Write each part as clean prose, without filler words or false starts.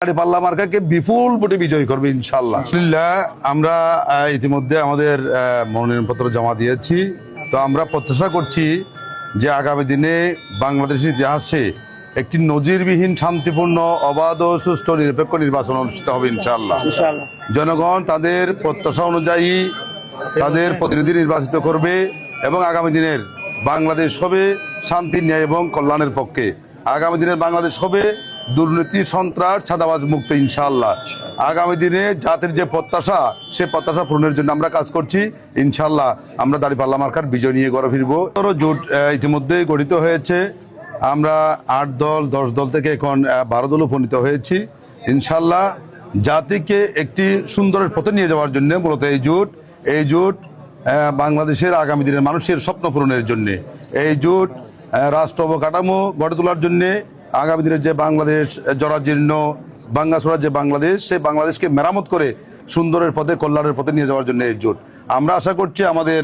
পাল্লা মার্কাকে বিপুল ভোটে বিজয়ী করবে ইনশাআল্লাহ। আলহামদুলিল্লাহ, আমরা ইতিমধ্যে আমাদের মনোনয়নপত্র জমা দিয়েছি। তো আমরা প্রত্যাশা করছি যে আগামী দিনে বাংলাদেশের ইতিহাসে একটি নজিরবিহীন শান্তিপূর্ণ অবাধ ও সুষ্ঠু নিরপেক্ষ নির্বাচন অনুষ্ঠিত হবে ইনশাআল্লাহ। জনগণ তাদের প্রত্যাশা অনুযায়ী তাদের প্রতিনিধি নির্বাচিত করবে এবং আগামী দিনের বাংলাদেশ হবে শান্তি, ন্যায় এবং কল্যাণের পক্ষে। আগামী দিনের বাংলাদেশ হবে দুর্নীতি, সন্ত্রাস, ছাদাবাজ মুক্ত ইনশাআল্লাহ। আগামী দিনে জাতির যে প্রত্যাশা, সে প্রত্যাশা পূরণের জন্য আমরা কাজ করছি ইনশাআল্লাহ। আমরা দাঁড়িপাল্লা মার্কার বিজয় নিয়ে ঘরে ফিরবো। জোট ইতিমধ্যে গঠিত হয়েছে। আমরা 8 দল 10 দল থেকে এখন 12 দল উপনীত হয়েছি ইনশাআল্লাহ। জাতিকে একটি সুন্দরের পথে নিয়ে যাওয়ার জন্য মূলত এই জোট বাংলাদেশের আগামী দিনের মানুষের স্বপ্ন পূরণের জন্য, এই জোট রাষ্ট্র অবকাঠামো গড়ে তোলার জন্যে, আগামী দিনের যে বাংলাদেশ জরাজীর্ণ ভাঙ্গাচোরা যে বাংলাদেশ, সেই বাংলাদেশকে মেরামত করে সুন্দরের পথে কল্যাণের পথে নিয়ে যাওয়ার জন্য এই জোট। আমরা আশা করছি আমাদের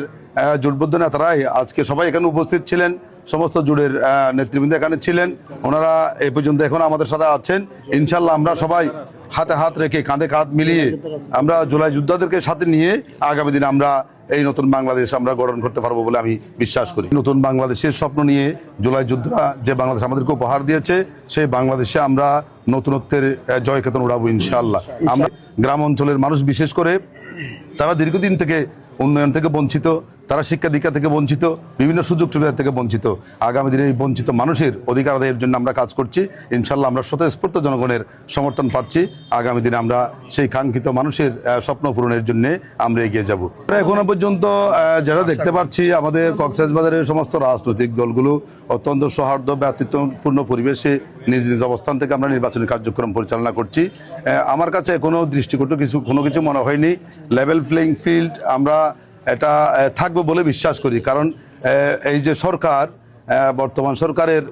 জোটবদ্ধ নেতারাই আজকে সবাই এখানে উপস্থিত ছিলেন, সমস্ত জোটের নেতৃবৃন্দ এখানে ছিলেন, ওনারা এই পর্যন্ত এখন আমাদের সাথে আছেন ইনশাল্লাহ। আমরা সবাই হাতে হাত রেখে কাঁধে কাঁধ মিলিয়ে আমরা জুলাই যোদ্ধাদেরকে সাথে নিয়ে আগামী দিনে আমরা এই নতুন বাংলাদেশ আমরা গঠন করতে পারবো বলে আমি বিশ্বাস করি। নতুন বাংলাদেশের স্বপ্ন নিয়ে জুলাই যোদ্ধারা যে বাংলাদেশ আমাদেরকে উপহার দিয়েছে, সেই বাংলাদেশে আমরা নতুনত্বের জয়কেতন উড়াবো ইনশাআল্লাহ। আমরা গ্রাম অঞ্চলের মানুষ বিশেষ করে তারা দীর্ঘদিন থেকে উন্নয়ন থেকে বঞ্চিত, তারা শিক্ষা দীক্ষা থেকে বঞ্চিত, বিভিন্ন সুযোগ সুবিধা থেকে বঞ্চিত। আগামী দিনে এই বঞ্চিত মানুষের অধিকার আদায়ের জন্য আমরা কাজ করছি ইনশাল্লাহ। আমরা স্বতঃস্ফূর্ত জনগণের সমর্থন পাচ্ছি। আগামী দিনে আমরা সেই কাঙ্ক্ষিত মানুষের স্বপ্ন পূরণের জন্য আমরা এগিয়ে যাব। এখনো পর্যন্ত যারা দেখতে পাচ্ছি, আমাদের কক্সবাজারের সমস্ত রাজনৈতিক দলগুলো অত্যন্ত সৌহার্দ্য ভ্রাতৃত্বপূর্ণ পরিবেশে নিজ নিজ অবস্থান থেকে আমরা নির্বাচনী কার্যক্রম পরিচালনা করছি। আমার কাছে কোনো দৃষ্টিকটু কোনো কিছু মনে হয়নি। লেভেল প্লেইং ফিল্ড আমরা এটা থাকবে বলে বিশ্বাস করি। কারণ এই যে সরকার, বর্তমান সরকারের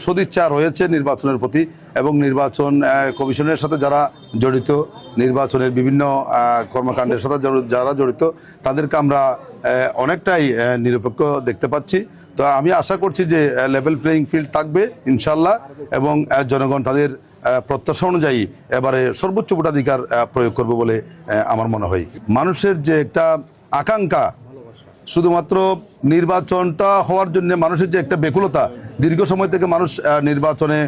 সদিচ্ছা রয়েছে নির্বাচনের প্রতি, এবং নির্বাচন কমিশনের সাথে যারা জড়িত, নির্বাচনের বিভিন্ন কর্মকাণ্ডের সাথে যারা জড়িত, তাদেরকে আমরা অনেকটাই নিরপেক্ষ দেখতে পাচ্ছি। তো আমি আশা করছি যে লেভেল প্লেইং ফিল্ড থাকবে ইনশাল্লাহ, এবং জনগণ তাদের প্রত্যাশা অনুযায়ী এবারে সর্বোচ্চ ভোটাধিকার প্রয়োগ করবে বলে আমার মনে হয়। মানুষের যে একটা আকাঙ্ক্ষা, শুধুমাত্র নির্বাচনটা হওয়ার জন্য মানুষের যে একটা ব্যাকুলতা, দীর্ঘ সময় থেকে মানুষ নির্বাচনে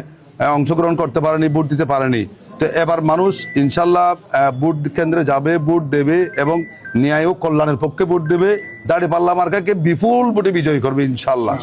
অংশগ্রহণ করতে পারেনি, ভোট দিতে পারেনি। তো এবার মানুষ ইনশাল্লাহ ভোট কেন্দ্রে যাবে, ভোট দেবে এবং ন্যায় ও কল্যাণের পক্ষে ভোট দেবে। দাঁড়িপাল্লা মার্কাকে বিপুল ভোটে বিজয়ী করবে ইনশাল্লাহ।